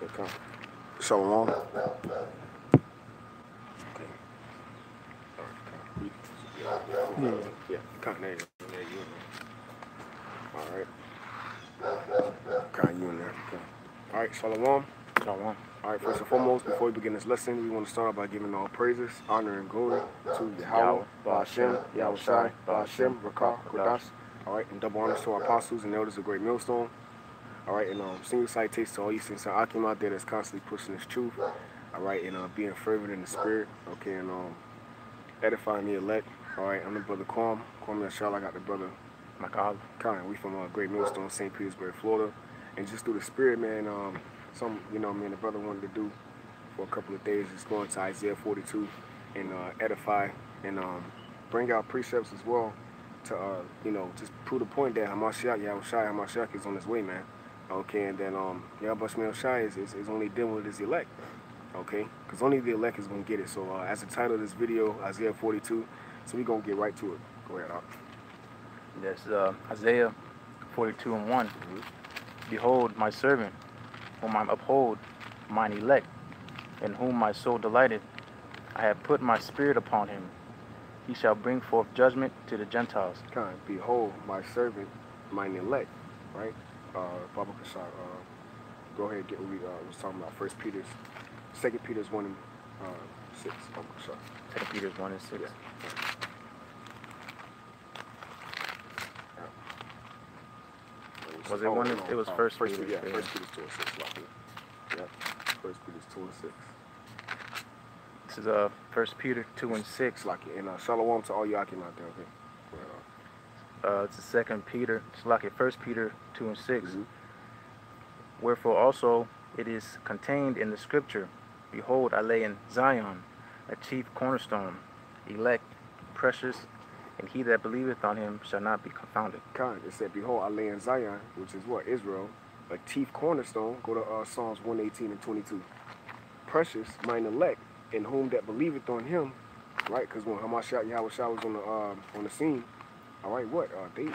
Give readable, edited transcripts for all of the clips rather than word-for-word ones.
Okay, come. Shalom. Okay. Yeah, come. There you All right. You in there. Okay. All right, shalom. Shalom. All right, first and foremost, before we begin this lesson, we want to start by giving all praises, honor, and glory to Yahawah, Hashem, YAHAWASHI, Hashem, Rakah, Kodash. All right, and double honors to our apostles and elders of Great Millstone. All right, and single salutations to all you saints and Akim out there that's constantly pushing this truth. All right, and being fervent in the spirit. Okay, and edifying the elect. All right, I'm the brother Kwame Yashal. I got the brother Makal. We from Great Millstone, St. Petersburg, Florida. And just through the spirit, man, the brother wanted to do for a couple of days is go into Isaiah 42 and edify and bring out precepts as well to, just prove the point that Hamashiach is on his way, man. Okay, and then Yahawashi is only dealing with his elect. Okay, because only the elect is going to get it. So as the title of this video, Isaiah 42, so we're going to get right to it. Go ahead, Al. That's Isaiah 42 and 1. Behold, my servant, whom I uphold, mine elect, in whom my soul delighted. I have put my spirit upon him. He shall bring forth judgment to the Gentiles. Behold, my servant, mine elect, right? Baba Kashar, go ahead and get what we was talking about. 2 Peter's 1 and 6. Baba Kashar. 2 Peter's 1 and 6. Yeah. Was it one? It was First Peter. Yeah, 1 Peter's 2 and 6. Yeah, 1 Peter's 2 and 6. This is 1 Peter 2 and 6. And shalom to all Yakim out there. Okay. It's the 2 Peter. It's 1 Peter 2 and 6. Wherefore also it is contained in the scripture, behold, I lay in Zion a chief cornerstone, elect, precious, and he that believeth on him shall not be confounded. It said, behold, I lay in Zion, which is what? Israel, a chief cornerstone. Go to Psalms 118 and 22. Precious, mine elect, in whom that believeth on him, right? Because when Hamashiach Yahawashi was on the scene, all right, what? They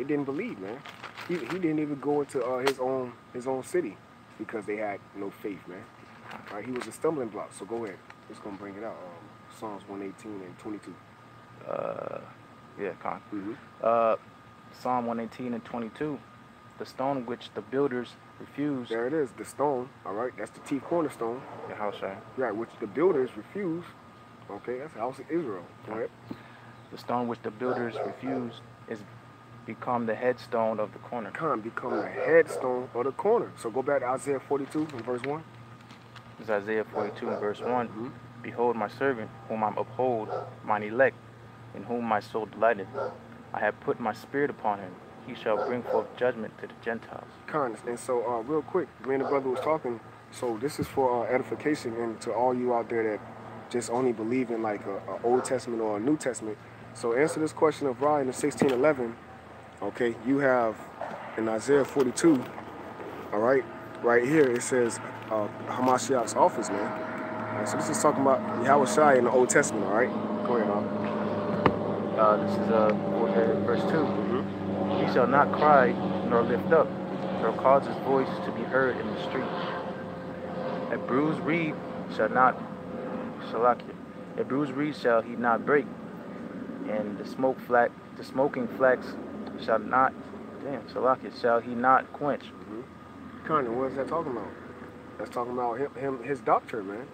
didn't believe, man. He didn't even go into his own city because they had no faith, man. All right, he was a stumbling block. So go ahead. It's gonna bring it out. Psalms 118 and 22. Psalm 118 and 22. The stone which the builders refused. There it is, the stone. All right, that's the chief cornerstone. The house, right? Right, which the builders refused. Okay, that's the house of Israel. Go ahead. The stone which the builders refused is become the headstone of the corner. Become the headstone of the corner. So go back to Isaiah 42 and verse 1. This is Isaiah 42 and verse 1. Behold my servant, whom I uphold, mine elect, in whom my soul delighted. I have put my spirit upon him. He shall bring forth judgment to the Gentiles. And so real quick, me and the brother was talking. So this is for edification and to all you out there that just only believe in like a Old Testament or a New Testament. So answer this question of Ra in the 16:11. Okay, you have in Isaiah 42. All right, right here it says Hamashiach's office, man. All right, so this is talking about Yahawashi in the Old Testament. All right, go ahead, This is verse 2. He shall not cry nor lift up, nor cause his voice to be heard in the street. A bruised reed shall not, a bruised reed shall he not break, and the smoking flax shall not, shall he not quench. What is that talking about? That's talking about his doctrine, man.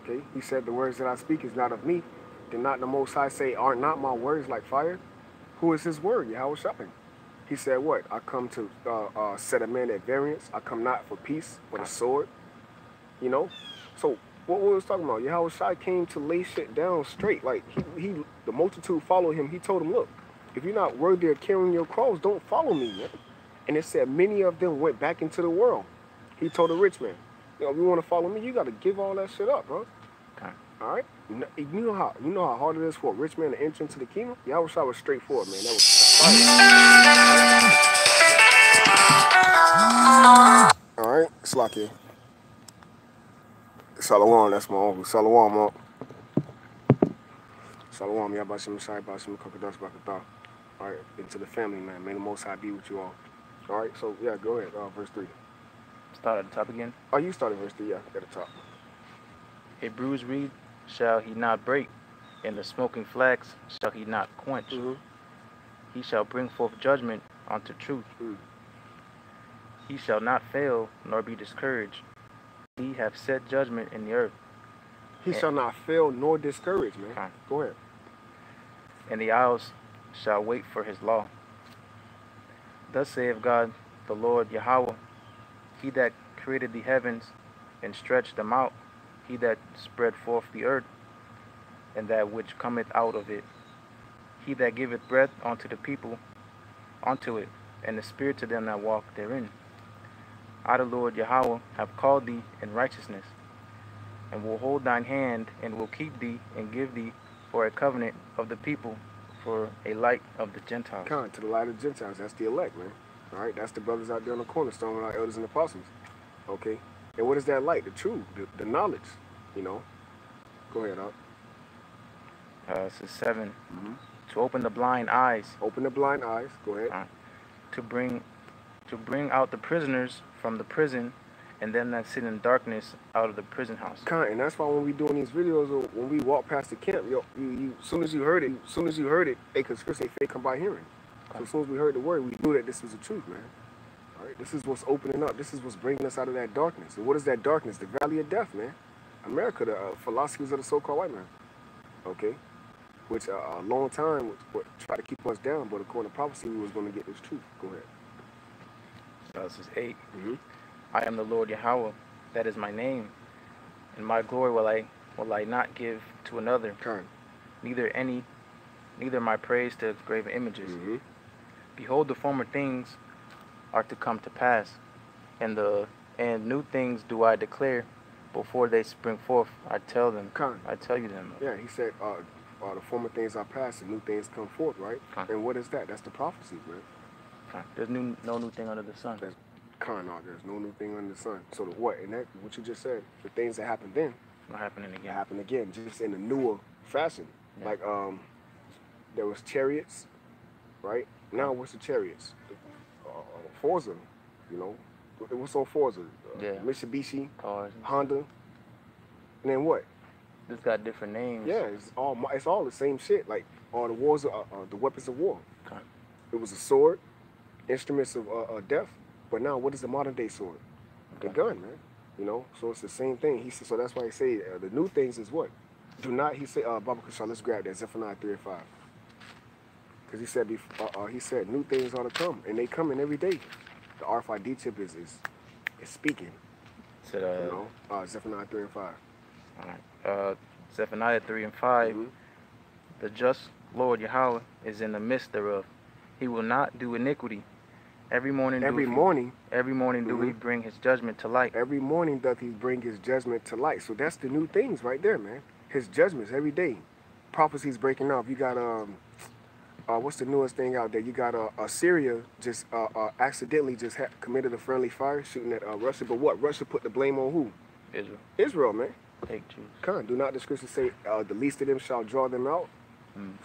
Okay, he said the words that I speak is not of me. Did not the Most High say, are not my words like fire? Who is his word? Yahawashi. He said what? I come to set a man at variance. I come not for peace, but a sword. You know? So what we was talking about, Yahawashi came to lay shit down straight. Like the multitude followed him. He told them, look, if you're not worthy of carrying your cross, don't follow me, man. And it said many of them went back into the world. He told the rich man, if you want to follow me, you got to give all that shit up, bro. All right? You know how hard it is for a rich man to enter into the kingdom? Yahawashi was straightforward, man. That was fire. All right, Slakia. Shalom, that's my uncle. Shalom, Mark. Shalom, Yahawashi Messiah, Bashim Kokodas Bakata. All right, into the family, man. May the Most High be with you all. All right, so yeah, go ahead. Verse 3. Start at the top again. Oh, you started verse 3, yeah, at the top. A bruised reed shall he not break, and the smoking flax shall he not quench. He shall bring forth judgment unto truth. He shall not fail, nor be discouraged. He hath set judgment in the earth. He shall not fail nor discourage, man. Go ahead. And the isles shall wait for his law. Thus saith God, the Lord Yahawah, he that created the heavens and stretched them out, he that spread forth the earth, and that which cometh out of it, he that giveth breath unto the people, unto it, and the spirit to them that walk therein. I, the Lord Yahawah, have called thee in righteousness, and will hold thine hand, and will keep thee, and give thee for a covenant of the people, for a light of the Gentiles. Come to the light of the Gentiles. That's the elect, man. All right, that's the brothers out there on the cornerstone with our elders and apostles. Okay, and what is that light? The truth, the knowledge, you know. Go ahead, Up. This is 7. To open the blind eyes. Open the blind eyes. Go ahead. To bring out the prisoners from the prison, and them that sit in darkness out of the prison house. And that's why when we doing these videos, or when we walk past the camp, as soon as you heard it, because scripture say faith come by hearing. So as soon as we heard the word, we knew that this was the truth, man. All right, this is what's opening up. This is what's bringing us out of that darkness. And what is that darkness? The valley of death, man. America, the philosophies of the so-called white man. Okay, which a long time would try to keep us down, but according to prophecy, we was going to get this truth. Go ahead. This is 8. I am the Lord Yahawah, that is my name, and my glory will I not give to another, neither my praise to graven images. Behold, the former things are to come to pass, and new things do I declare. Before they spring forth, I tell them. I tell you them. Yeah, he said, the former things are past, and new things come forth, right? And what is that? That's the prophecies, man. There's no new thing under the sun. There's no new thing under the sun. So the what? And that what you just said, the things that happened then, not happening again. Happen again, just in a newer fashion. Yeah. Like there was chariots, right? Now what's the chariots? Forza, you know. What's on Forza? Mitsubishi, cars, Honda. And then what? It's got different names. Yeah, it's all the same shit. Like all the wars, the weapons of war. It was a sword, instruments of death. But now, what is the modern day sword? The gun, man. You know, so it's the same thing. He said, so that's why he say the new things is what? Do not. He said, Baba Kushal, let's grab that Zephaniah 3 and 5. Because he said new things are to come, and they coming every day. The RFID chip is speaking. So, you know, Zephaniah 3 and 5. All right. Zephaniah 3 and 5. The just Lord Yahawah is in the midst thereof. He will not do iniquity. Every morning do he bring his judgment to light. Every morning doth he bring his judgment to light. So that's the new things right there, man. His judgments every day. Prophecies breaking off. You got what's the newest thing out there? You got Syria just accidentally just committed a friendly fire shooting at Russia. But what? Russia put the blame on who? Israel. Israel, man. Take Jews. Do not the scripture say the least of them shall draw them out?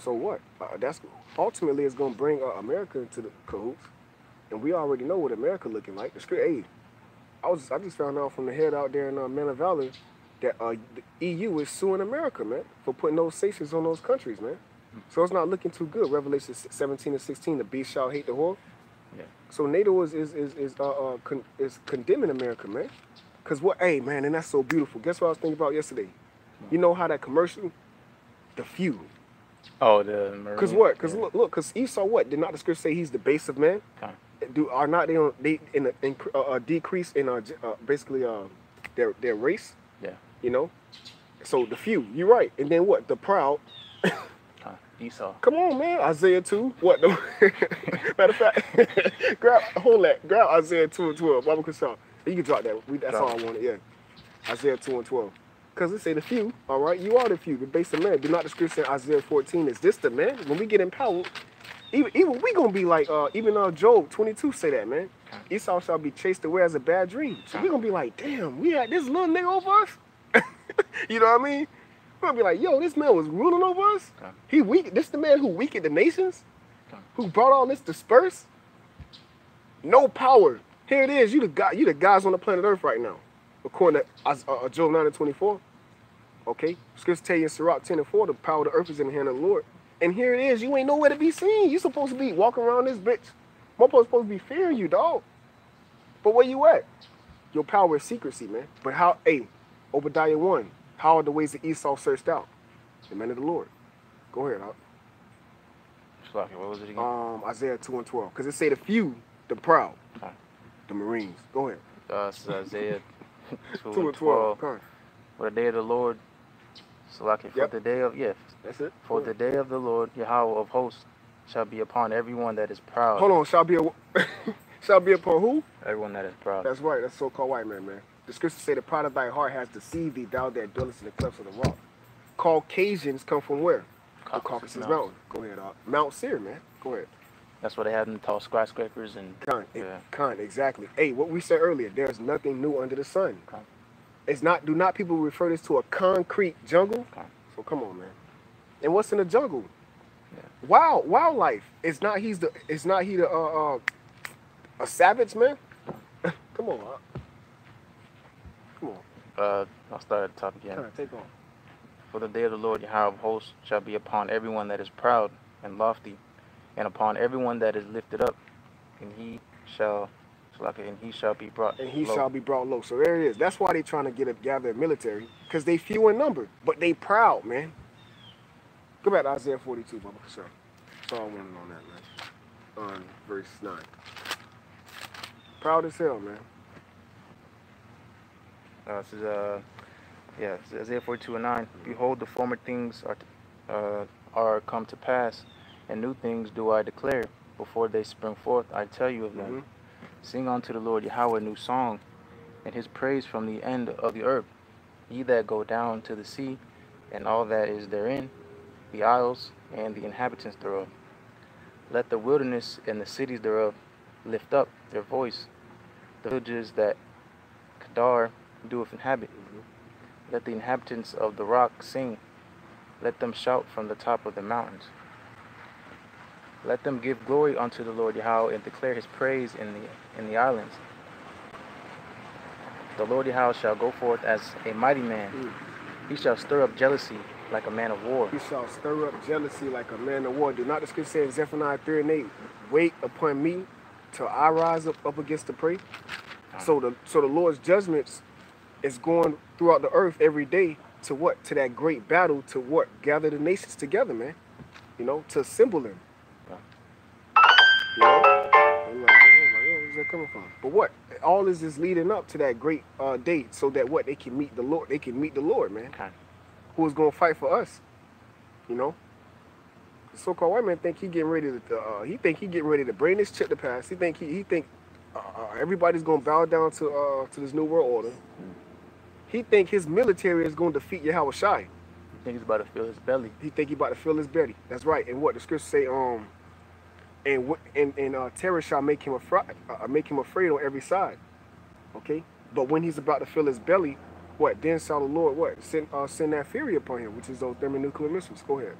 So what? That's ultimately it's going to bring America into the cahoots. And we already know what America looking like. Hey, I just found out from the head out there in Manor Valley that the EU is suing America, man, for putting those sanctions on those countries, man. So it's not looking too good. Revelation 17 and 16, the beast shall hate the whore. Yeah. So NATO is condemning America, man. Cause what? Hey, man, and that's so beautiful. Guess what I was thinking about yesterday? You know how that commercial, the few. Oh, the Marine. Cause what? Cause look, cause Esau what? Did not the scripture say he's the base of man? Are not they in a decrease in basically their race? Yeah. You know. So the few, you're right. And then what? The proud. Esau. Come on, man. Isaiah 2. What? Matter of fact, grab Isaiah 2 and 12. Baba Kushal. You can drop that. That's all I wanted. Yeah. Isaiah 2 and 12. Because it say the few. All right. You are the few. The base of man. Do not the scripture in Isaiah 14. Is this the man? When we get empowered, even we gonna be like even Job 22 say that, man. Esau shall be chased away as a bad dream. So we gonna be like, damn, we had this little nigga over us. You know what I mean? We're gonna be like, yo, this man was ruling over us. He weak. This the man who weakened the nations, who brought all this disperse. No power Here it is. You the guys on the planet Earth right now, according to Job 9:24. Okay, Scripture tell you in Sirach 10:4, the power of the earth is in the hand of the Lord. And here it is. You ain't nowhere to be seen. You supposed to be walking around this bitch. Motherfuckers supposed to be fearing you, dog. But where you at? Your power is secrecy, man. But how? Hey, Obadiah 1. How are the ways of Esau searched out? The man of the Lord. Go ahead, dog. What was it again? Isaiah 2:12. Because it say the few, the proud, the Marines. Go ahead. It's Isaiah 2:12. For the day of the Lord, for the day of that's it. For the day of the Lord, Yahawah of hosts, shall be upon everyone that is proud. Hold on, shall be upon who? Everyone that is proud. That's right. That's so-called white man, man. The scriptures say the pride of thy heart has deceived thee, thou that dwellest in the clefts of the rock. Caucasians come from where? The Caucasus Mountain. Go ahead, Mount Seir, man. Go ahead. That's where they have them tall skyscrapers and. Exactly. Hey, what we said earlier, there's nothing new under the sun. It's not. Do not people refer this to a concrete jungle? So come on, man. And what's in the jungle? Yeah. Wildlife. It's not he a savage, man. Come on. Come on. I'll start at the top again. Take on. For the day of the Lord, Yahawah of hosts, shall be upon everyone that is proud and lofty, and upon everyone that is lifted up, and he shall be brought low. Shall be brought low. So there it is. That's why they trying to gather a military, because they few in number, but they proud, man. Go back to Isaiah 42, Bubba, for sure. That's all I wanted on that, man. On verse 9. Proud as hell, man. This is Isaiah 42:9. Behold, the former things are come to pass, and new things do I declare. Before they spring forth, I tell you of them. Sing unto the Lord Yahawah a new song, and his praise from the end of the earth. Ye that go down to the sea, and all that is therein, the isles and the inhabitants thereof. Let the wilderness and the cities thereof lift up their voice. The villages that Kedar doeth inhabit. Let the inhabitants of the rock sing. Let them shout from the top of the mountains. Let them give glory unto the Lord Yahawah and declare his praise in the islands. The Lord Yahawah shall go forth as a mighty man. He shall stir up jealousy like a man of war. He shall stir up jealousy like a man of war. Do not the scripture say in Zephaniah 3:8, wait upon me till I rise up against the prey? So the Lord's judgments is going throughout the earth every day to what? To that great battle, to what? Gather the nations together, man. You know, to assemble them. You know? I'm like, where's that coming from? But what? All this is leading up to that great day, so that what? They can meet the Lord. They can meet the Lord, man. Who is going to fight for us? You know? The so-called white man think he getting ready to bring this chip to pass. He think everybody's going to bow down to this new world order. He think his military is going to defeat YAHAWASHI. He think he's about to fill his belly. He think he about to fill his belly. That's right. And what the scriptures say, terror shall make him afraid on every side. Okay? But when he's about to fill his belly, what? Then shall the Lord what? Send that fury upon him, which is those thermonuclear missiles. Go ahead.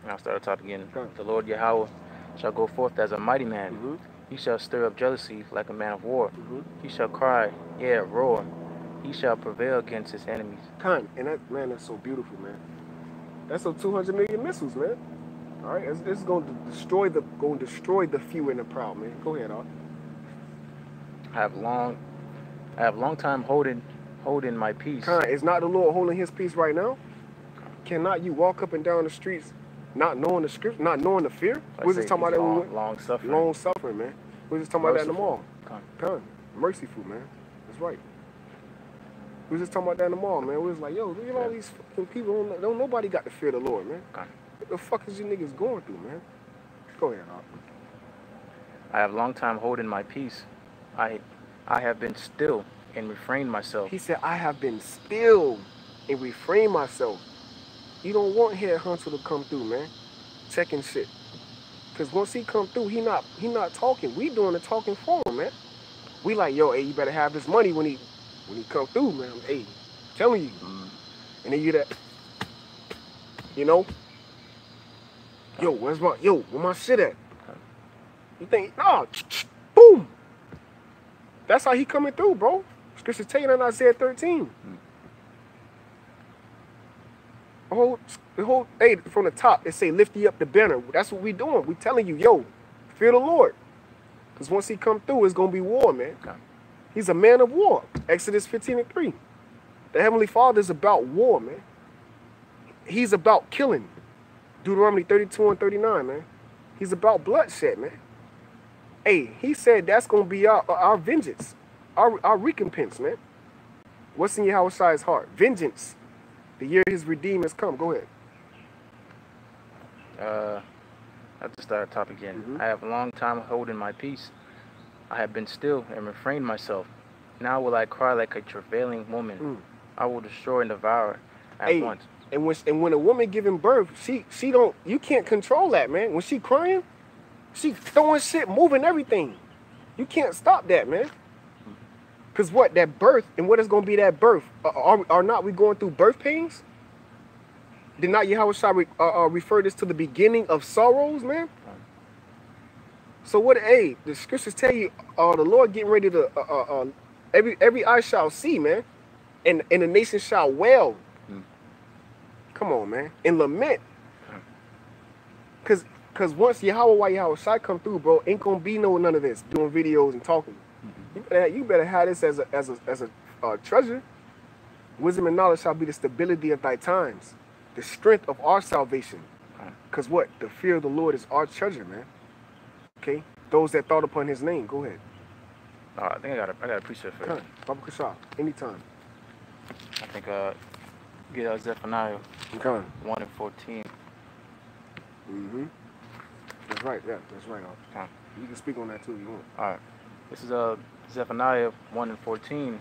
And I'll start at the top again. The Lord Yahawah shall go forth as a mighty man. He shall stir up jealousy like a man of war. He shall cry, roar. He shall prevail against his enemies. And that, man, that's so beautiful, man. That's those 200 million missiles, man. All right, it's going to destroy the few and the proud, man. Go ahead, Art. I have long time holding my peace. Is not the Lord holding his peace right now? Cannot you walk up and down the streets not knowing the script, not knowing the fear? We're just talking about that. Long suffering. Long suffering, man. We're just talking about that in the mall. Merciful, man. That's right. We was just talking about that in the mall, man. We was like, yo, look at all these fucking people. Don't nobody got to fear the Lord, man. What the fuck is you niggas going through, man? Go ahead, Art. I have long time holding my peace. I have been still and refrained myself. He said, I have been still and refrained myself. You don't want Head Hunter to come through, man. Checking shit. Because once he come through, he not talking. We doing the talking for him, man. We like, yo, hey, you better have this money when he come through, man. Hey, I'm telling you. And then you that, you know, where my shit at? You think, no, boom. That's how he coming through, bro. Scripture tell you that in Isaiah 13. The whole, hey, from the top, it say, lift ye up the banner. That's what we doing. We telling you, yo, fear the Lord. Because once he come through, it's going to be war, man. Okay. He's a man of war. Exodus 15:3. The Heavenly Father is about war, man. He's about killing. Deuteronomy 32:39, man. He's about bloodshed, man. Hey, he said that's going to be our vengeance, our recompense, man. What's in Yahawashi's heart? Vengeance. The year his redeemed has come. Go ahead. I'll just start a topic again. I have a long time holding my peace. I have been still and refrained myself. Now will I cry like a travailing woman. I will destroy and devour at once. And when a woman giving birth, she don't, you can't control that, man. When she crying, she throwing shit, moving everything. You can't stop that, man. Because what, that birth, and what is going to be that birth? Are not we going through birth pains? Did not Yahawashi refer this to the beginning of sorrows, man? So what, hey, the scriptures tell you, the Lord getting ready to, every eye shall see, man. And the nation shall wail. Come on, man. And lament. Because once Yahawashi come through, bro, ain't going to be none of this, doing videos and talking. You better have this as a treasure. Wisdom and knowledge shall be the stability of thy times, the strength of our salvation. Because what? The fear of the Lord is our treasure, man. Okay? Those that thought upon his name. Go ahead. I think I got a precept for it. Baba Kasha, anytime. I think get Zephaniah 1:14. That's right, yeah, that's right. You can speak on that too if you want. Alright. This is Zephaniah 1:14.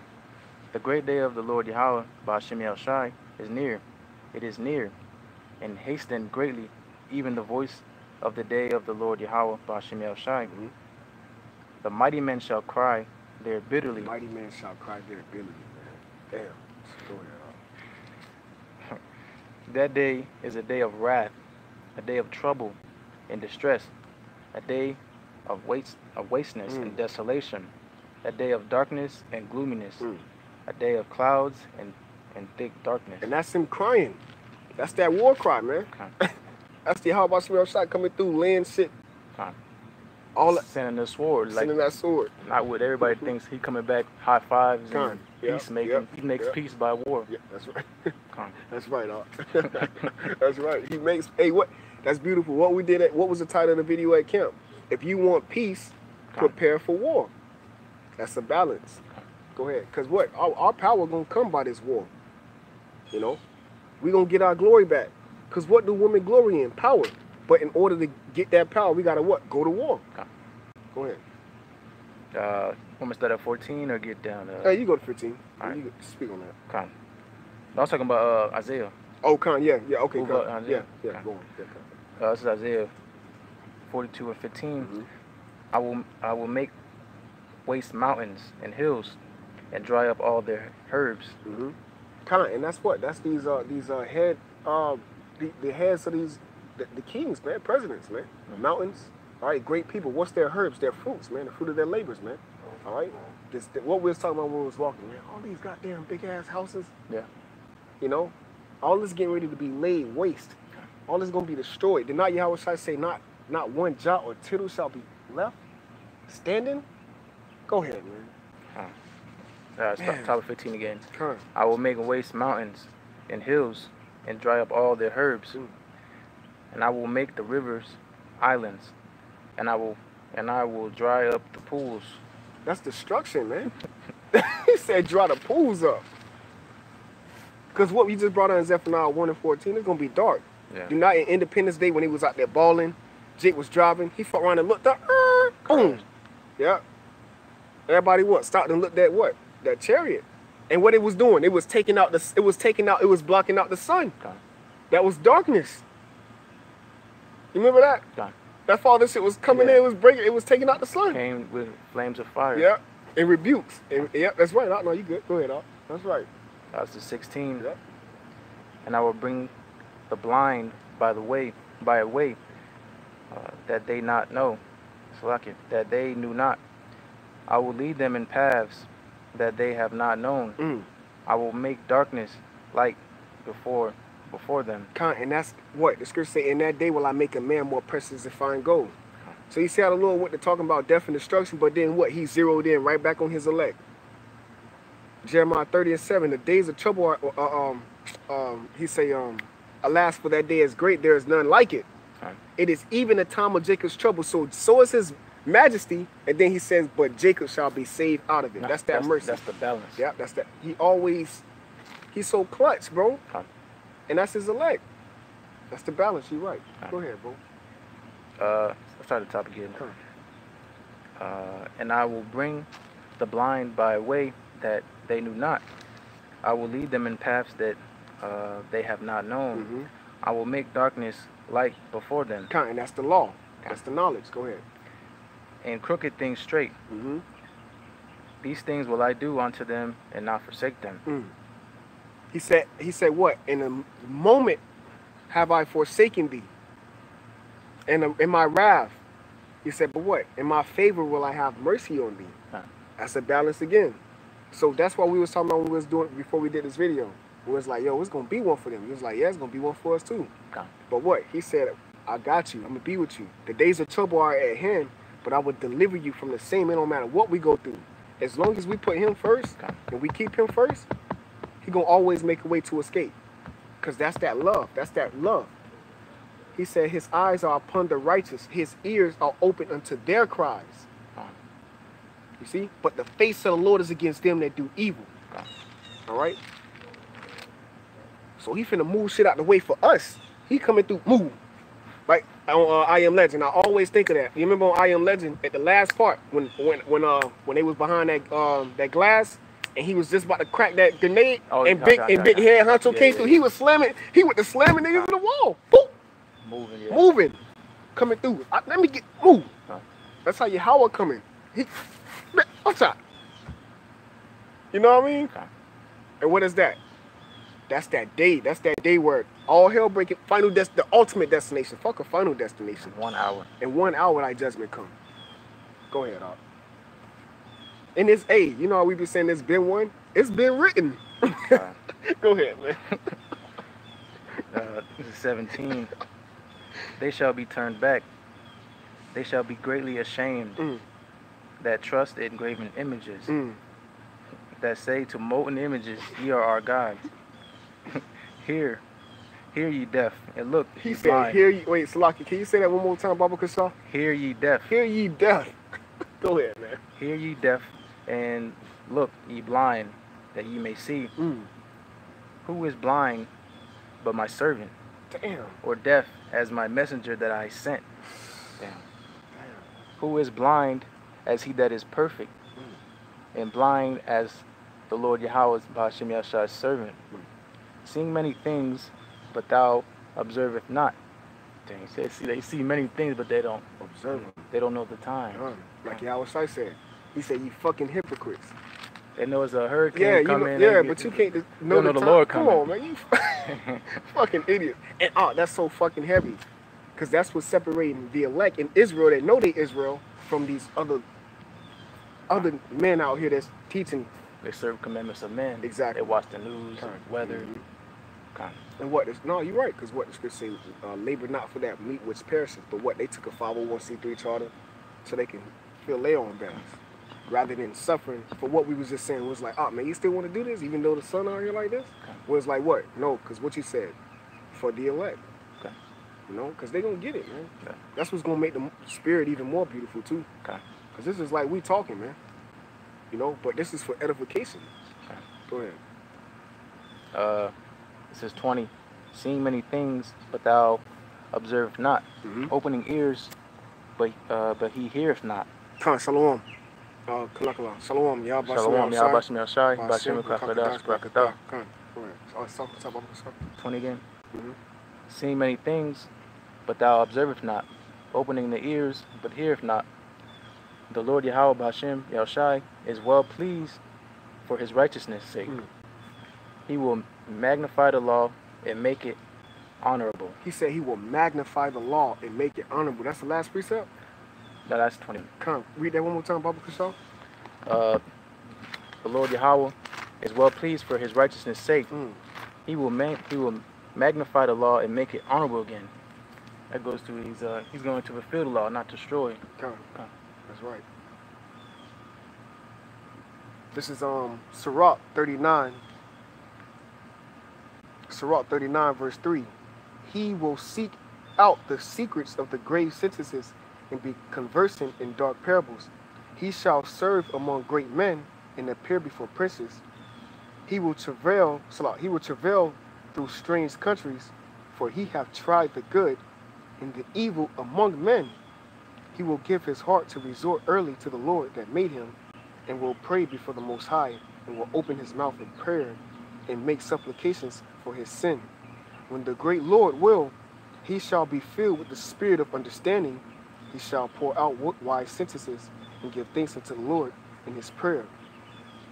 The great day of the Lord Yahawah, BABAL, is near. It is near, and hasten greatly, even the voice of the day of the Lord Yahawah, BABAL. The mighty men shall cry there bitterly. The mighty men shall cry there bitterly, man. Damn. Go ahead. That day is a day of wrath, a day of trouble and distress, a day of wasteness and desolation, a day of darkness and gloominess, a day of clouds and thick darkness. And that's him crying. That's that war cry, man. That's the Yahawashi coming through, laying shit. All sending the sword. Sending that sword. Not what everybody thinks. He coming back, high fives and peacemaking. He makes peace by war. Yeah, that's right. That's right, That's right. He makes, hey, what? That's beautiful. What we did what was the title of the video at camp? If you want peace, prepare for war. That's a balance. Go ahead. Because what? Our power going to come by this war. You know? we going to get our glory back. Because what do women glory in? Power. But in order to get that power, we got to what? Go to war. Okay. Go ahead. Want me to start at 14 or get down to... Hey, you go to 15. All right. You speak on that. Con. I was talking about Isaiah. Oh, Con, yeah, okay, Con. yeah, Con. go on. Yeah, Con. This is Isaiah 42 and 15. Mm-hmm. I will make waste mountains and hills and dry up all their herbs. Mm-hmm. Con, and that's what? That's these head, the heads of these, the kings, man, presidents, man. Mm-hmm. Mountains, all right, great people. What's their herbs? Their fruits, man, the fruit of their labors, man. All right? What we was talking about when we was walking, man, all these goddamn big-ass houses. Yeah. You know, all this getting ready to be laid waste. All this going to be destroyed. Did not Yahawah say not one jot or tittle shall be left standing? Go ahead, man. Top of 15 again. Come. I will make waste mountains and hills and dry up all their herbs. And I will make the rivers islands, and I will dry up the pools. That's destruction, man. He said dry the pools up. Because what we just brought on in Zephaniah 1 and 14, it's going to be dark. Yeah. Do not in Independence Day when he was out there balling, Jake was driving, he fucked around and looked up, boom. Yeah. Everybody what? Stopped and looked at what? That chariot. And what it was doing, it was blocking out the sun. Okay. That was darkness. You remember that? Okay. That father shit was coming in, it was taking out the sun. Came with flames of fire. Yeah. And rebukes. And, yeah, that's right. No, you good. Go ahead, Doc. That's right. That's the 16. Yeah. And I will bring the blind by a way that they not know. That they knew not. I will lead them in paths that they have not known. I will make darkness light before them. And that's what the scripture say. In that day will I make a man more precious than fine gold. So you see how the Lord went to talking about death and destruction, but then what? He zeroed in right back on his elect. Jeremiah 30:7. The days of trouble are, he say, alas, for that day is great, there is none like it. It is even the time of Jacob's trouble. So is his majesty, and then he says, but Jacob shall be saved out of it. That's that mercy. That's the balance. Yeah, that's that. He's so clutch, bro. And that's his elect. That's the balance. You're right. Go ahead, bro. Let's start at the top again. And I will bring the blind by a way that they knew not. I will lead them in paths that they have not known. I will make darkness light before them. And that's the law. That's the knowledge. Go ahead. And crooked things straight. These things will I do unto them and not forsake them. He said what? In a moment have I forsaken thee. And in my wrath. He said, but what? In my favor will I have mercy on thee. That's a balance again. So that's what we was talking about when we was doing before we did this video. It was like, yo, it's gonna be one for them. He was like, yeah, it's gonna be one for us too. But what? He said, I got you. I'm gonna be with you. The days of trouble are at hand, but I will deliver you from the same. It don't matter what we go through. As long as we put him first and we keep him first, he gonna always make a way to escape. Because that's that love. That's that love. He said his eyes are upon the righteous. His ears are open unto their cries. You see? But the face of the Lord is against them that do evil. All right? So he finna move shit out the way for us. He coming through, move. Like on I Am Legend. I always think of that. You remember on I Am Legend at the last part when they was behind that glass and he was just about to crack that grenade and big head Honcho came through. He was slamming. He went to slamming niggas in the wall. Boop. Moving. Coming through. Let me get move. That's how YAHAWAH coming. He outside. You know what I mean? And what is that? That's that day. That's that day where all hell breaking. The ultimate destination. Fuck a final destination. 1 hour. In 1 hour, thy judgment come. Go ahead, Op. And it's you know how we be saying it's been one? It's been written. Go ahead, man. This is 17. They shall be turned back. They shall be greatly ashamed that trust in graven images. That say to molten images, ye are our gods. Hear ye deaf, and look, he said, blind. Hear ye, wait, Salaki, can you say that one more time, Baba Kasha? Hear ye deaf. Hear ye deaf. Go ahead, man. Hear ye deaf, and look, ye blind, that ye may see. Who is blind but my servant? Damn. Or deaf as my messenger that I sent? Damn. Who is blind as he that is perfect, and blind as the Lord YAHAWAH's Ba'ashem Yahshai's servant? Seeing many things, but thou observeth not. Dang, they see many things, but they don't observe them. They don't know the time. Like YAHAWASHI said. He said, you fucking hypocrites. They know it's a hurricane coming. But you can't know the Lord coming. Come on, man. You fucking idiot. And that's so fucking heavy. Because that's what's separating the elect in Israel that know they Israel from these other men out here that's teaching. They serve commandments of men. Exactly. They watch the news, weather. And what? No, you're right. Because what the scripture say, labor not for that meat which perishes, but what? They took a 501c3 charter so they can fill their own bellies. Rather than suffering for what we was just saying was like, oh man, you still want to do this even though the sun out here like this? Was like what? No, because what you said, for the elect. You know, because they going to get it, man. That's what's going to make the spirit even more beautiful too. Because this is like we talking, man. You know, but this is for edification. Go ahead. This is 20. Seeing many things, but thou observest not. Opening ears, but he heareth not. Shalom. Kalakala. Shalom. Shalom. Yahawashim Yahshai. Bashim Kakadah. Brakatah. 20 again. Seeing many things, but thou observest not. Opening the ears, but heareth not. The Lord Yahawah Bashim Yahshai is well pleased for his righteousness' sake. He will magnify the law and make it honorable. He said he will magnify the law and make it honorable. That's the last precept? No, that's 20. Come, read that one more time, Baba Kashaw. The Lord Yahweh is well pleased for his righteousness' sake. He will magnify the law and make it honorable again. That goes to he's going to fulfill the law, not destroy. That's right. This is Sirach 39. Sirach 39 verse 3. He will seek out the secrets of the grave sentences and be conversant in dark parables. He shall serve among great men and appear before princes. He will travail through strange countries, for he hath tried the good and the evil among men. He will give his heart to resort early to the Lord that made him, and will pray before the Most High, and will open his mouth in prayer and make supplications for his sin. When the great Lord will, he shall be filled with the spirit of understanding. He shall pour out wise sentences and give thanks unto the Lord in his prayer.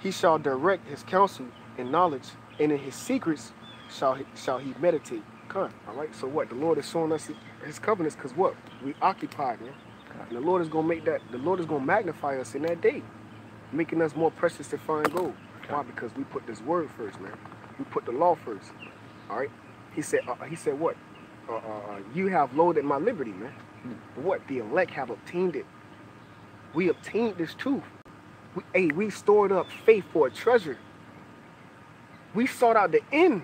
He shall direct his counsel in knowledge, and in his secrets shall he meditate. All right, so what? The Lord is showing us his covenants, because what? We occupied, man. And the Lord is going to make that, the Lord is going to magnify us in that day, making us more precious than fine gold. Why? Because we put this word first, man. We put the law first. All right? He said what? You have loaded my liberty, man. But what? The elect have obtained it. We obtained this truth. We stored up faith for a treasure. We sought out the end.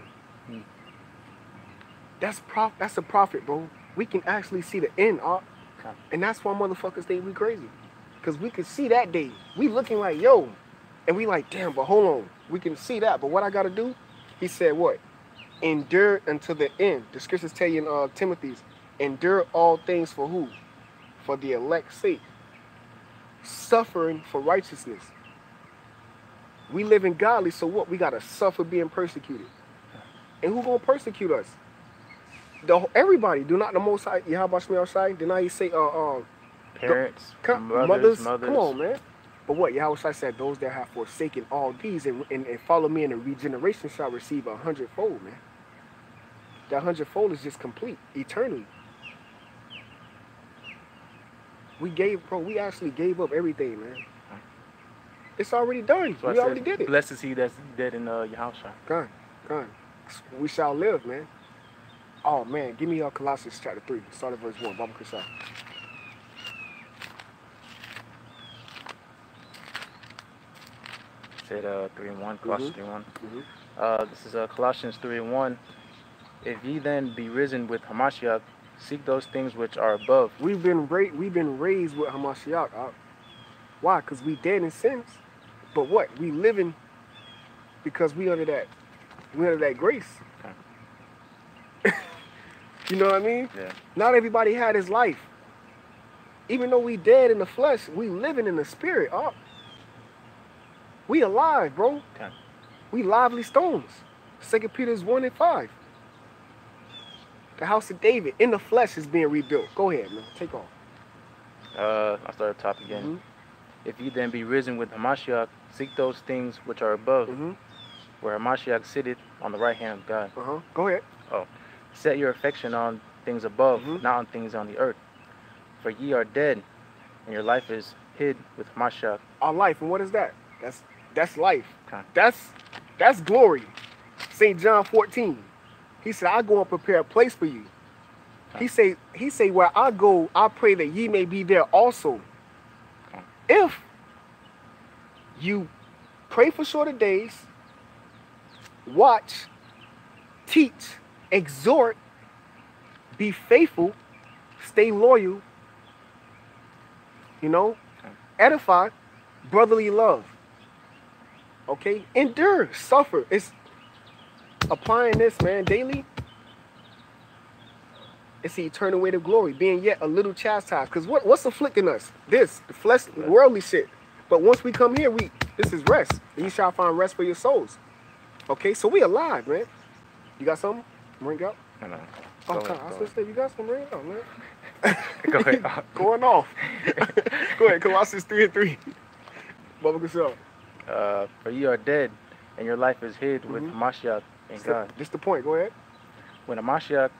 That's a profit, bro. We can actually see the end, and that's why motherfuckers think we crazy. Because we can see that day. We looking like, yo. And we like, damn, but hold on. We can see that. But what I got to do? He said what? Endure until the end. The scriptures tell you in Timothy's, endure all things for who? For the elect's sake. Suffering for righteousness. We live in godly, so what? We got to suffer being persecuted. And who going to persecute us? Everybody. Do not the Most High, YAHAWASHI, did not he say, parents, mothers. Come on, man. But what? YAHAWASHI said, those that have forsaken all these and follow me in the regeneration shall receive 100-fold, man. That 100-fold is just complete, eternally. We actually gave up everything, man. It's already done. We already did it. Blessed is he that's dead in YAHAWASHI. Gone. We shall live, man. Oh, man. Give me Colossians chapter 3. Start at verse 1. Baba Krishna. Said 3:1, Colossians 3:1. This is Colossians 3:1. If ye then be risen with Hamashiach, seek those things which are above. We've been raised with Hamashiach. Why? Because we dead in sins. But what? We living because we under that grace. Okay. You know what I mean? Yeah. Not everybody had his life. Even though we dead in the flesh, we living in the spirit. We alive, bro. Okay. We lively stones. 2 Peter 1:5. The house of David in the flesh is being rebuilt. Go ahead, man. Take off. I'll start at the top again. If ye then be risen with Hamashiach, seek those things which are above, where Hamashiach sitteth on the right hand of God. Go ahead. Set your affection on things above, not on things on the earth. For ye are dead, and your life is hid with Hamashiach. Our life, and what is that? That's life. Okay. That's glory. St. John 14. He said, I go and prepare a place for you. Okay. He say, where I go, I pray that ye may be there also. Okay. If you pray for shorter days, watch, teach, exhort, be faithful, stay loyal, edify, brotherly love. Okay? Endure, suffer. It's applying this, man, daily. It's the eternal weight of glory, being yet a little chastised. Because what's afflicting us? The flesh, worldly shit. But once we come here, this is rest. And you shall find rest for your souls. Okay? So we alive, man. You got something? Bring out? No. I was going to say, you got something? Bring it out, man. Go ahead. Going off. Go ahead. Colossians 3:3. Baba Kusel. For ye are dead, and your life is hid with Hamashiach in God. Just the point. Go ahead. When Hamashiach,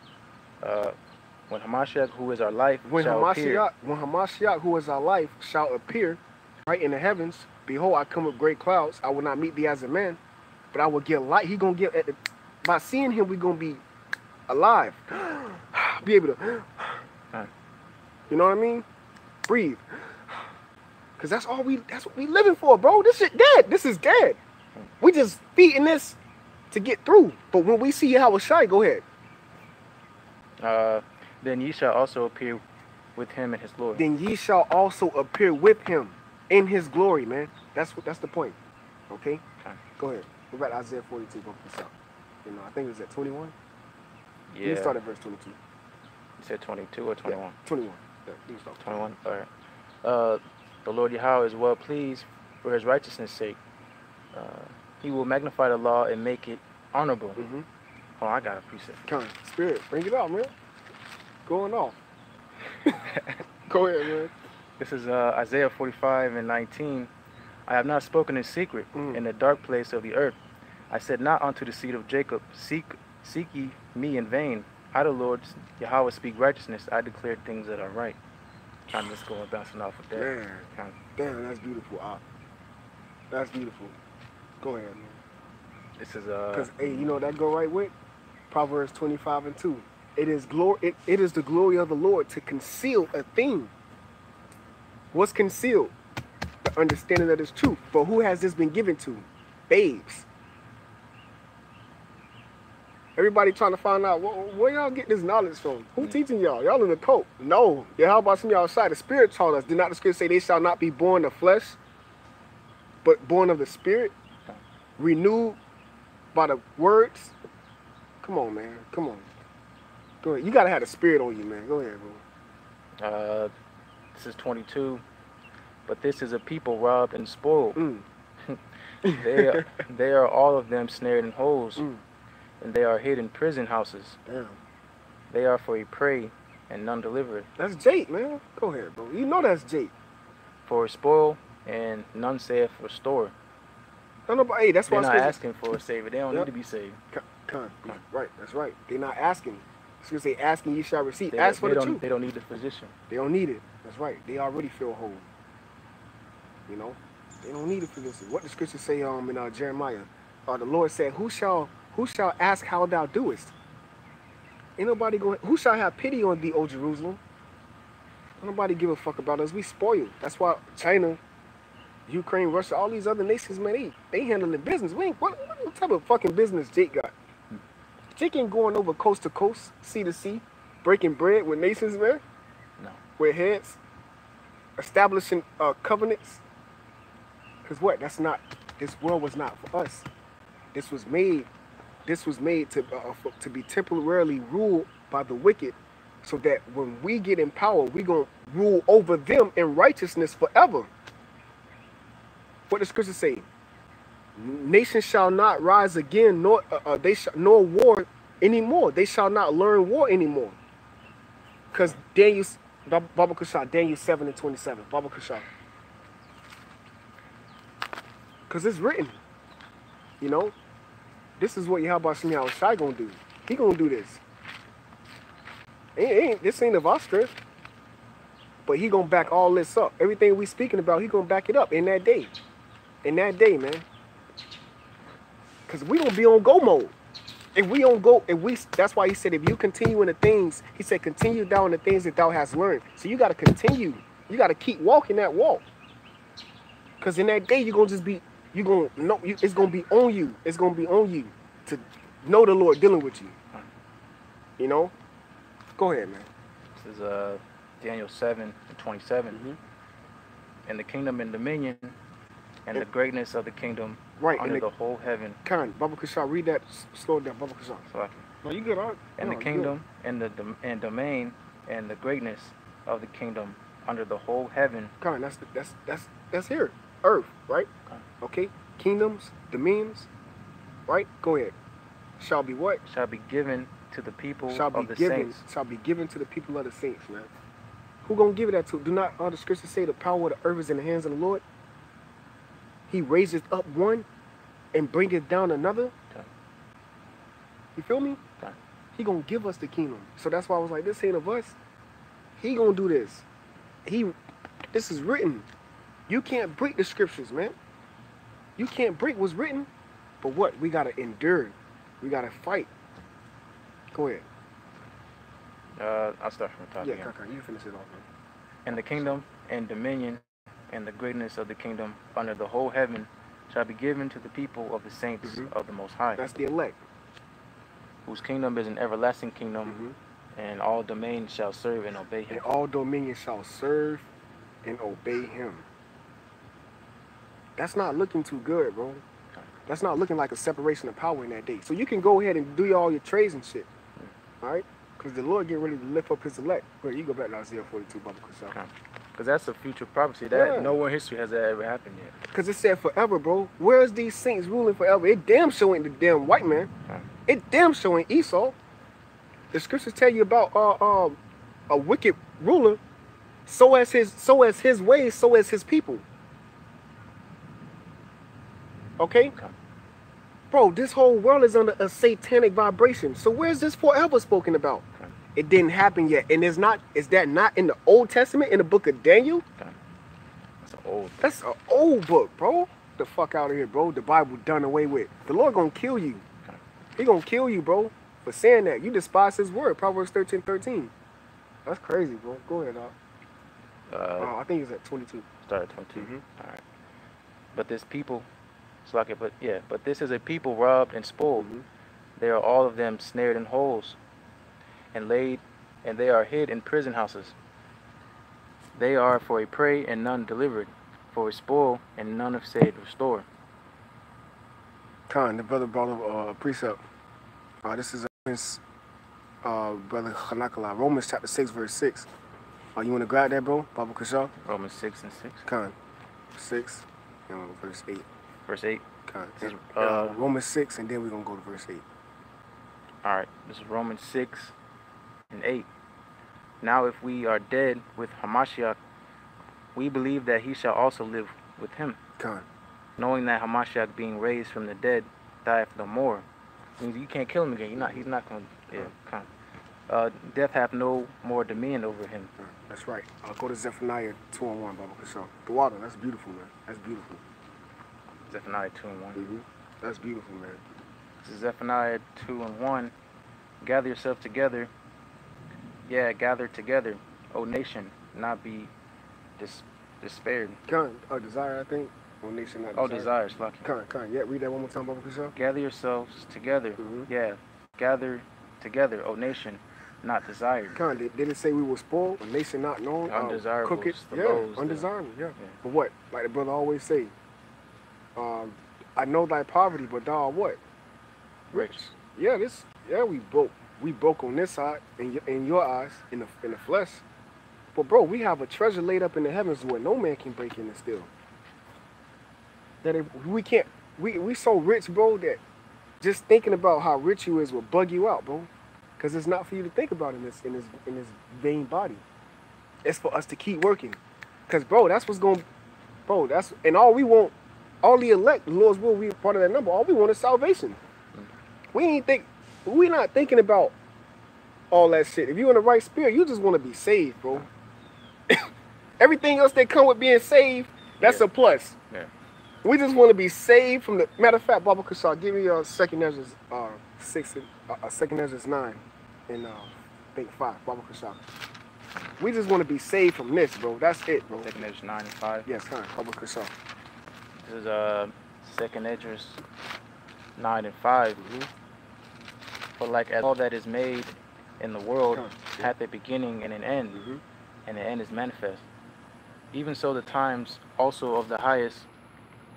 who is our life, shall appear. When Hamashiach, who is our life, shall appear, right, in the heavens, Behold, I come with great clouds. I will not meet thee as a man, but I will get light. He gonna get at the, by seeing him, we gonna be alive. Be able to, you know what I mean? Breathe. Cause that's what we living for, bro. This shit dead. This is dead. We just feeding this to get through. But when we see YAHAWASHI, go ahead. Then ye shall also appear with him in his glory. Then ye shall also appear with him in his glory, man. That's the point. Okay? Go ahead. Go back to Isaiah 42. Go this out. You know, I think it was at 21. Yeah. You start at verse 22. You said 22 or 21? Yeah, 21. Yeah, you start. 21. All right. The Lord Yahweh is well pleased for his righteousness' sake. He will magnify the law and make it honorable. Oh, I got a precept. Come on, Spirit, bring it out, man. Going off. Go ahead, man. This is Isaiah 45:19. I have not spoken in secret in the dark place of the earth. I said not unto the seed of Jacob, seek ye me in vain. I, the Lord Yahweh, speak righteousness. I declare things that are right. I'm just going bouncing off of that. Man, damn, that's beautiful. That's beautiful. Go ahead, man. This is because hey, you know that go right with Proverbs 25:2. It is glory. It is the glory of the Lord to conceal a thing. What's concealed? The understanding of this truth. But who has this been given to? Babes. Everybody trying to find out where y'all get this knowledge from. Who teaching y'all? Y'all in the cult. No. Yeah, how about some of y'all outside? The Spirit taught us. Did not the Scripture say they shall not be born of flesh, but born of the Spirit? Renewed by the words? Come on, man. Come on. Go ahead. You got to have the Spirit on you, man. Go ahead, bro. This is 22. But this is a people robbed and spoiled. They are all of them snared in holes. And they are hid in prison houses. Damn. They are for a prey, and none deliver it. That's Jake, man. Go ahead, bro. You know that's Jake. For a spoil, and none saith restore. Hey, that's why they're not asking for a savior. They don't need to be saved. Right, that's right. They're not asking. It's going to say, asking ye shall receive. Ask for the truth. They don't need the physician. They don't need it. That's right. They already feel whole. You know? They don't need a physician. What the scripture say in Jeremiah? The Lord said, Who shall ask how thou doest? Ain't nobody going. Who shall have pity on thee, O Jerusalem? Don't nobody give a fuck about us. We spoiled. That's why China, Ukraine, Russia, all these other nations, man, they handling business. What type of fucking business Jake got? Jake ain't going over coast to coast, sea to sea, breaking bread with nations, man. No. With heads, establishing covenants. Cause what? That's not. This world was not for us. This was made to be temporarily ruled by the wicked, so that when we get in power, we gonna rule over them in righteousness forever. What does Scripture say? Nation shall not rise again, nor war anymore. They shall not learn war anymore. Because Daniel 7:27. Baba Kushah. Because it's written, you know. This is what YAHAWASHI gonna do. He gonna do this. This ain't of our strength. But he gonna back all this up. Everything we speaking about, he gonna back it up in that day. In that day, man. Cause we gonna be on go mode. That's why he said, if you continue in the things, he said, continue down the things that thou hast learned. So you gotta continue. You gotta keep walking that walk. Cause in that day, you're gonna just be. You're going to know, it's going to be on you. It's going to be on you to know the Lord dealing with you. You know? Go ahead, man. This is Daniel 7:27. And the kingdom and dominion and the greatness of the kingdom under the whole heaven. Baba Kushah, read that. Slow down, Baba Kushah. So no, you good, all right? And the kingdom and the domain and the greatness of the kingdom under the whole heaven. That's here. Earth, right? Okay, kingdoms, dominions, right? Go ahead. Shall be what? Shall be given to the people of the saints. Shall be given to the people of the saints, man. Who gonna give it that to? Do not all the scriptures say the power of the earth is in the hands of the Lord? He raiseth up one and bringeth down another. You feel me? He gonna give us the kingdom. So that's why I was like, this ain't of us. He gonna do this. This is written. You can't break the scriptures, man. You can't break what's written. But what? We gotta endure. We gotta fight. Go ahead. I'll start from the top again. Yeah, you finish it off, man. And the kingdom and dominion and the greatness of the kingdom under the whole heaven shall be given to the people of the saints of the Most High. That's the elect. Whose kingdom is an everlasting kingdom, and all domain shall serve and obey him. And all dominion shall serve and obey him. That's not looking too good, bro. That's not looking like a separation of power in that day. So you can go ahead and do all your trades and shit. All right? Because the Lord get ready to lift up his elect. Well, you go back to Isaiah 42, Baba Kushal. Because that's a future prophecy. That nowhere in history has that ever happened yet. Because it said forever, bro. Where's these saints ruling forever? It damn sure ain't the damn white man. It damn sure ain't Esau. The scriptures tell you about a wicked ruler. So as his ways, so as his people. Okay? Bro, this whole world is under a satanic vibration. So where's this forever spoken about? It didn't happen yet. And is that not in the Old Testament, in the book of Daniel? That's an old book, bro. The fuck out of here, bro. The Bible done away with. The Lord gonna kill you. He gonna kill you, bro, for saying that. You despise his word. Proverbs 13:13. That's crazy, bro. Go ahead, dog. I think it's at 22. Start at 22. All right. But this people, but this is a people robbed and spoiled. They are all of them snared in holes, and they are hid in prison houses. They are for a prey and none delivered, for a spoil and none of said restore. The brother brought up a precept. This is brother Hanakala, Romans chapter 6, verse 6. You want to grab that, bro? Baba Kushal? Romans 6 and 6. 6 and verse 8. Verse 8. Romans 6, and then we're going to go to verse 8. All right. This is Romans 6 and 8. Now if we are dead with Hamashiach, we believe that he shall also live with him. Knowing that Hamashiach being raised from the dead dieth no more. Means you can't kill him again. He's not going to. Death hath no more dominion over him. That's right. I'll go to Zephaniah 2:1, Baba Kushal. The water, that's beautiful, man. That's beautiful. Zephaniah 2:1. That's beautiful, man. This is Zephaniah 2:1. Gather yourself together. Yeah, gather together, O nation, not be despaired. Desire, I think. O nation, not desire. Desires, lucky. Yeah, read that one more time, Baba Kushal. Gather yourselves together. Yeah, gather together, O nation, not desired. Did it say we were spoiled? A nation not known? Undesirable. Undesirable, yeah. But what? Like the brother always say, I know thy poverty, but thou art what? Rich. Yeah, we broke. We broke on this side, in your eyes, in the flesh. But bro, we have a treasure laid up in the heavens where no man can break in and steal. That if we can't, we so rich, bro, that just thinking about how rich you is will bug you out, bro. Because it's not for you to think about in this vain body. It's for us to keep working. Because bro, that's what's going, bro. And all we want, all the elect, the Lord's will, we part of that number. All we want is salvation. We're not thinking about all that shit. If you're in the right spirit, you just want to be saved, bro. Everything else that come with being saved, that's a plus. Yeah. We just want to be saved from the matter of fact, Baba Kushal, give me 2nd Ezra 9 and I think 5, Baba Kushal. We just want to be saved from this, bro. That's it, bro. 2nd Ezra 9 and 5. Yes, Baba Kushal. This is 2nd Ezra 9 and 5. For like as all that is made in the world hath a beginning and an end, and the end is manifest. Even so the times also of the highest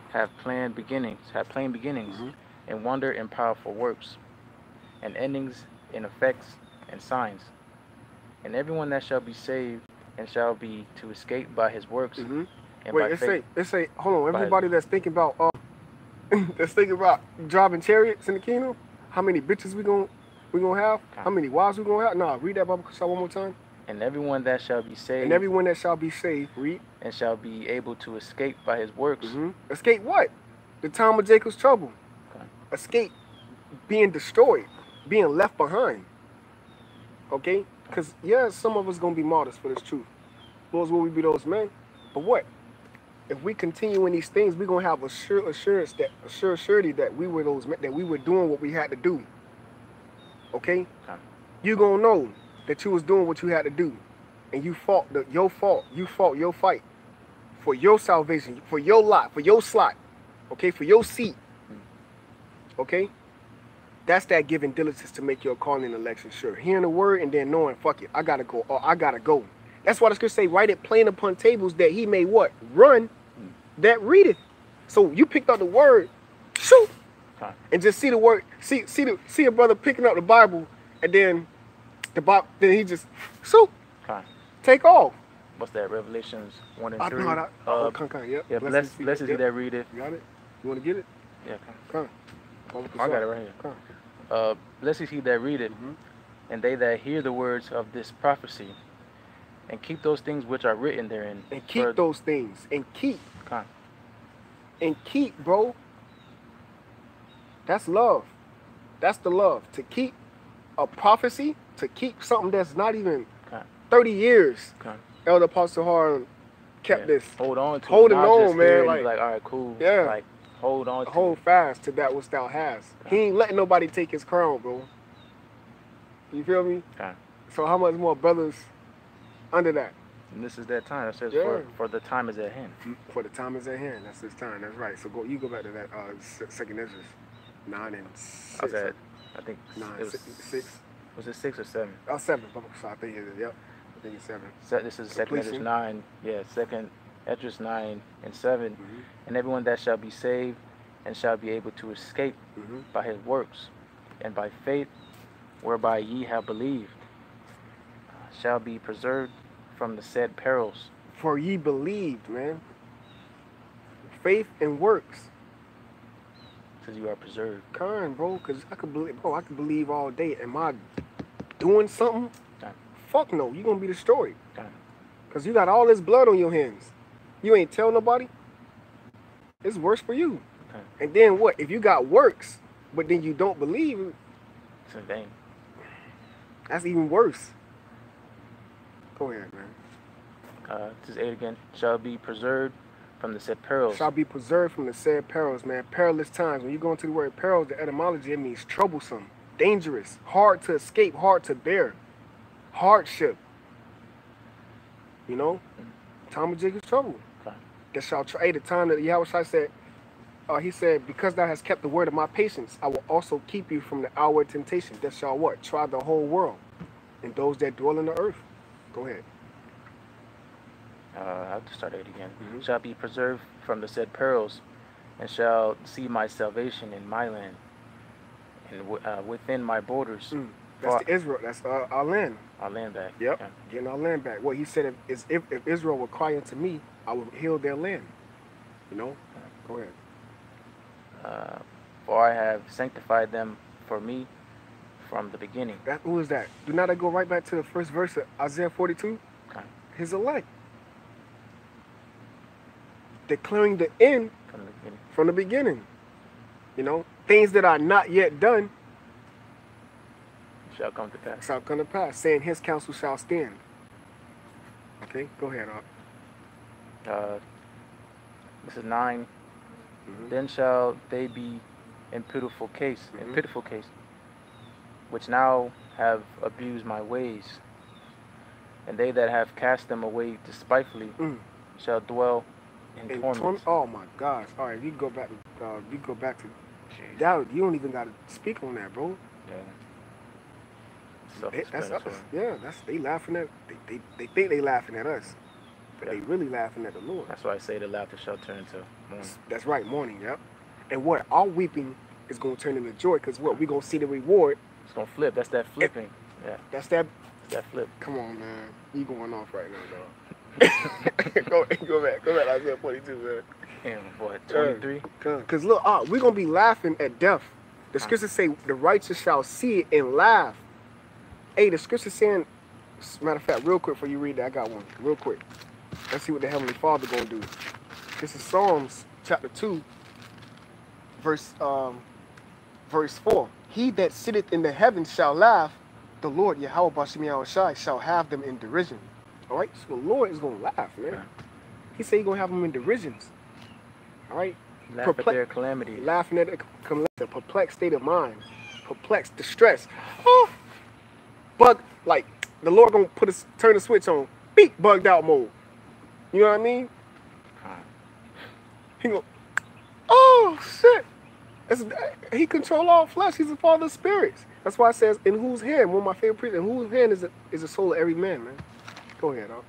have plain beginnings, and wonder and powerful works, and endings in effects and signs. And everyone that shall be saved and shall be to escape by his works. And wait, it say, hold on, everybody that's thinking about driving chariots in the kingdom, how many bitches we gonna have? How many wives we gonna have? Nah, read that Baba Kushal one more time. And everyone that shall be saved. And everyone that shall be saved, read. And shall be able to escape by his works. Escape what? The time of Jacob's trouble. Escape being destroyed, being left behind. Okay? Because, yeah, some of us going to be martyrs for this truth. Lord's will we be those men. But what? if we continue in these things, we're gonna have a surety that we were doing what we had to do. Okay? You gonna know that you was doing what you had to do, and you fought your fight for your salvation, for your lot, for your slot, okay, for your seat. Okay? That's that giving diligence to make your calling and election sure. Hearing the word and then knowing, fuck it, I gotta go, or I gotta go. That's why the scripture say, write it plain upon tables that he may what? Run that readeth. So you picked up the word, shoot, and just see the word, see a brother picking up the Bible, and then then he just shoot, take off. What's that? Revelations 1 and 3. Yep. Yeah, blessed is he that readeth. You got it? You want to get it? Yeah, come. I got it right here. Blessed is he that readeth, and they that hear the words of this prophecy, and keep those things which are written therein. And keep those things. And keep. And keep, bro. That's love. That's the love. To keep a prophecy, to keep something that's not even 30 years. Elder Apostle Harlan kept this. Holding on, man. Like, all right, cool. Yeah. Like, hold fast to that which thou hast. He ain't letting nobody take his crown, bro. You feel me? So how much more brothers under that? And this is that time. It says, for the time is at hand. For the time is at hand. That's his time. That's right. So you go back to that second Ezra 9 and 6. I think 9, it was 6. Was it 6 or 7? 7. So I think it is. Yep. I think it's 7. This is second Ezra 9. Yeah, second Ezra 9 and 7. And everyone that shall be saved and shall be able to escape by his works and by faith whereby ye have believed shall be preserved from the said perils. For ye believed, man. Faith and works. Says you are preserved. Kind, bro, because I could believe all day. Am I doing something? Fuck no, you're gonna be destroyed. Because you got all this blood on your hands. You ain't tell nobody. It's worse for you. And then what? If you got works, but then you don't believe, it's in vain. That's even worse. Go ahead, man. This is 8 again. Shall be preserved from the said perils. Shall be preserved from the said perils, man. Perilous times. When you go into the word perils, the etymology, it means troublesome, dangerous, hard to escape, hard to bear, hardship. You know? Time of Jacob's trouble. That shall try. The time that YAHAWASHI said, he said, because thou hast kept the word of my patience, I will also keep you from the hour of temptation. That shall what? Try the whole world and those that dwell in the earth. Go ahead. I have to start 8 again. Shall be preserved from the said perils, and shall see my salvation in my land, and within my borders. That's Israel. That's our land. Our land back. Yep. Getting our land back. What he said is, if Israel will cry unto me, I will heal their land. You know? Go ahead. For I have sanctified them for me from the beginning. Who is that? Do not I go right back to the first verse of Isaiah 42? His elect. Declaring the end from the beginning. You know, things that are not yet done shall come to pass. Shall come to pass, saying his counsel shall stand. Okay, go ahead, this is 9. Then shall they be in pitiful case, which now have abused my ways, and they that have cast them away despitefully shall dwell in torment. Oh my gosh! All right, you go back to that. You don't even got to speak on that, bro. Yeah. That's us. Yeah, they laughing at. They think they laughing at us, but they really laughing at the Lord. That's why I say the laughter shall turn into mourning. That's right, mourning. Yep. And what our weeping is gonna turn into joy, because what we gonna see the reward. It's gonna flip. That's that flipping. Yeah. That's that flip. Come on, man. You going off right now, dog. go back. Isaiah 42, man. Damn, boy. 23. Because look, we're gonna be laughing at death. The scriptures say the righteous shall see it and laugh. Hey, the scripture saying, matter of fact, real quick before you read that, I got one. Real quick. Let's see what the Heavenly Father gonna do. This is Psalms chapter 2, verse 4. He that sitteth in the heavens shall laugh. The Lord, YAHAWASHI shall have them in derision. All right? So the Lord is gonna laugh, man. He said he's going to have them in derisions. All right? Laugh at their calamity. Laughing at the perplexed state of mind. Perplexed, distress. Oh! Bug, like, the Lord going to turn the switch on. Beep, bugged out mode. You know what I mean? He go, oh, shit. He control all flesh. He's the father of spirits. That's why it says, in whose hand, one of my favorite preachers, in whose hand is the soul of every man, man. Go ahead, dog.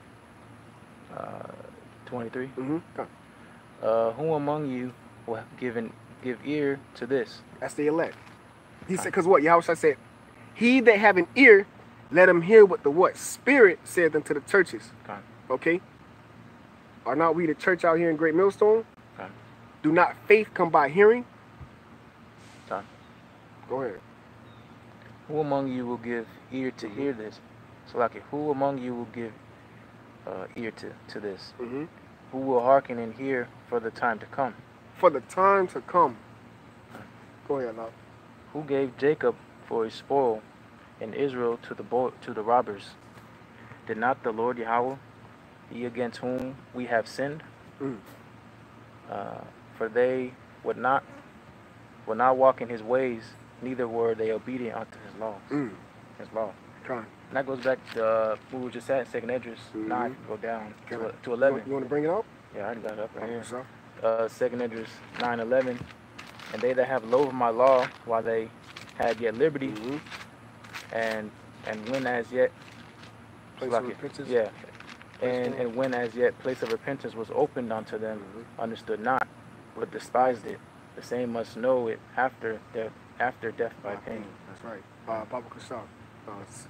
23. Mm-hmm. Who among you will give ear to this? That's the elect. He said, because what? Yahawashi said, he that have an ear, let him hear what the what? Spirit said unto the churches. Okay? Are not we the church out here in Great Millstone? Do not faith come by hearing? Go ahead. Who among you will give ear to hear this? So like it, who among you will give ear to this? Who will hearken and hear for the time to come? For the time to come. Go ahead, love. Who gave Jacob for a spoil and Israel to the robbers? Did not the Lord Yahawah, he against whom we have sinned? For they would not walk in his ways, neither were they obedient unto his laws. His law. And that goes back to who we just at, 2nd Esdras 9, go down to 11. You want to bring it up? Yeah, I already got it up right here. 2nd Esdras 9:11. And they that have loathed my law while they had yet liberty, and when as yet place of repentance. Yeah. And when as yet place of repentance was opened unto them, understood not, but despised it. The same must know it after death by pain. That's right. Baba Kashab,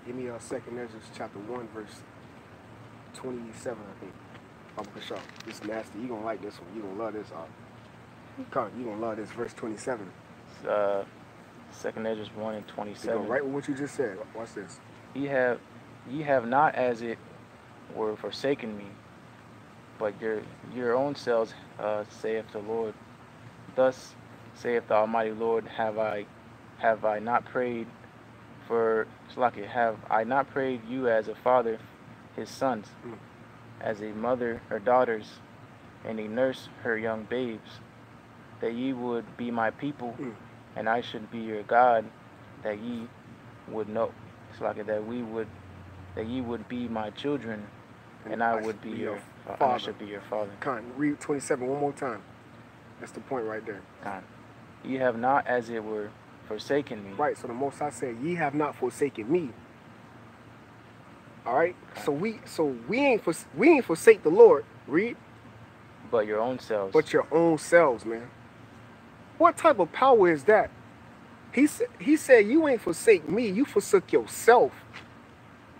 give me 2nd Esdras chapter 1 verse 27, I think. Baba Kashab, this is nasty. You're going to like this one. You're going to love this. You're going to love this verse 27. 2nd Esdras 1 and 27. Right with what you just said. Watch this. Ye have not as it were forsaken me, but your own selves, saith the Lord. Thus saith the Almighty Lord, have I not prayed for Slakia, have I not prayed you as a father his sons, as a mother her daughters, and a nurse her young babes, that ye would be my people, and I should be your God, that ye would know Slakia, that ye would be my children, and I would be your father. I should be your father. Read 27 one more time. That's the point right there. Ye have not as it were forsaken me. Right, so the Most High said, ye have not forsaken me. All right? So we ain't forsake the Lord. Read. But your own selves. But your own selves, man. What type of power is that? He said you ain't forsake me, you forsook yourself.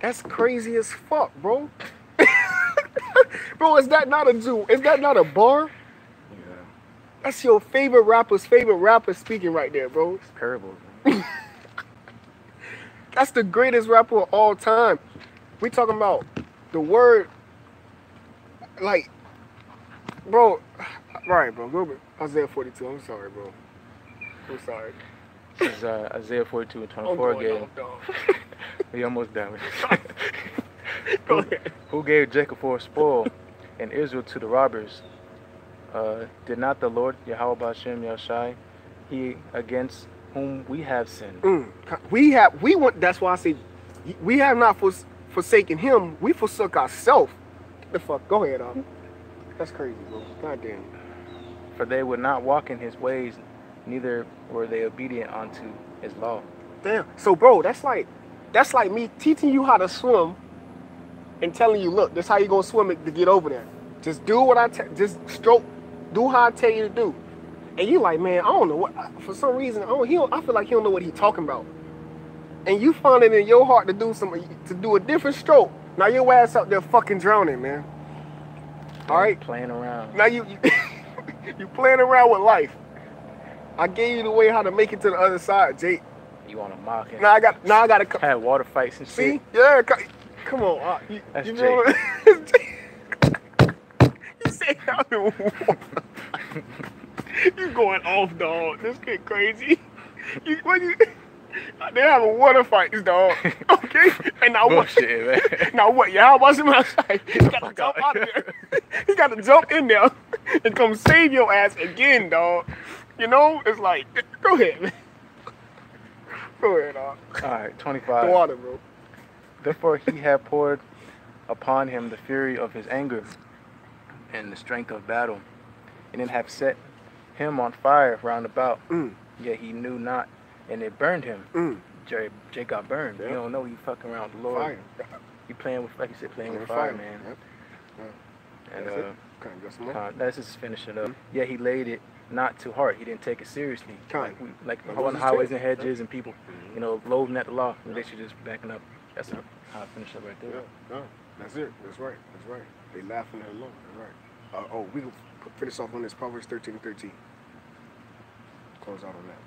That's crazy as fuck, bro. Bro, is that not a Jew? Is that not a bar? Yeah. That's your favorite rapper speaking right there, bro. It's terrible. That's the greatest rapper of all time. We talking about the word, like, bro. Right, bro. Go Isaiah 42. I'm sorry, bro. I'm sorry. This is Isaiah 42 and 24 again. We almost done. Go ahead. Who gave Jacob for a spoil and Israel to the robbers? Did not the Lord Yahawah B'Shem Yashai, he against whom we have sinned? That's why I say we have not forsaken him. We forsook ourselves. The fuck? Go ahead, That's crazy, bro. God damn. For they would not walk in his ways, neither were they obedient unto his law. Damn. So, bro, that's like me teaching you how to swim and telling you, look, this is how you gonna swim it to get over there. Just do what just stroke, do how I tell you to do. And you like, man, I don't know what. For some reason, I feel like he don't know what he's talking about. And you find it in your heart to do a different stroke. Now your ass out there fucking drowning, man. All right, playing around. Now you playing around with life. I gave you the way how to make it to the other side, Jake. You want to mock him? Now I got to had water fights and shit. See, yeah, come on. That's you Jake. You say I'm in water. You going off, dog? This kid crazy. They having water fights, dog. Okay? And now what? Bullshit, man. Now what? YAHAWASHI outside. He got to jump out of there. He got to jump in there and come save your ass again, dog. You know? It's like, go ahead, man. Go ahead, dog. All right, 25. The water, bro. Therefore he had poured upon him the fury of his anger and the strength of battle, and then have set him on fire round about. Yet he knew not, and it burned him. Jay got burned. Yep. You don't know he fucking around with the Lord. Fire. He playing with, like you said, playing with fire, man. Yep. And That's it. Kind of some more. let's just finish it up. Yet he laid it not to heart. He didn't take it seriously. Like on highways and hedges and people, you know, loathing at the law. They should just backing up. That's how I finish up right there. Yeah, no, that's it. That's right. That's right. They laughing at the law. That's right. Oh, we can finish off on this Proverbs 13:13. Close out on that.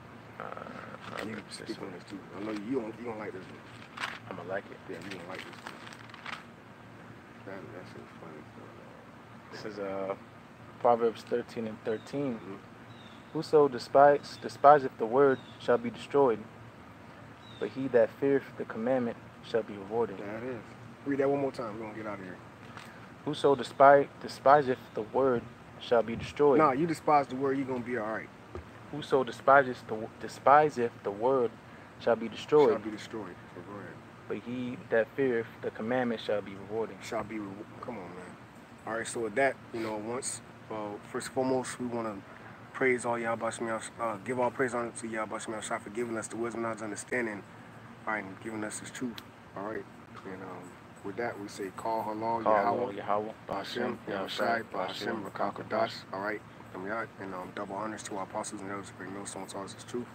You can speak on this too. I know you don't like this one. I'm gonna like it. Yeah, you don't like this one. That's funny. This is Proverbs 13:13. Whoso despiseth the word shall be destroyed, but he that feareth the commandment shall be rewarded. That is. Read that one more time. We're gonna get out of here. Whoso despiseth the word shall be destroyed. Nah, you despise the word, you're gonna be alright. Whoso despiseth the word shall be destroyed. Shall be destroyed. So go ahead. But he that feareth the commandment shall be rewarded. Shall be. Come on, man. All right. So with that, you know, first and foremost, we want to praise all YAHAWASHI, give all praise honor to YAHAWASHI for giving us the wisdom, knowledge, understanding, all right, and giving us His truth. All right. And with that, we say, call HALAL, YAHAWAH, BASHAM, YAHWASHI, BASHAM, RAKAKADASH. All right. And double honors to our apostles and elders who bring millstone to us as truth.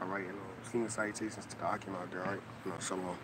All right. And senior salutations to the Akim out there. All right. Shalom.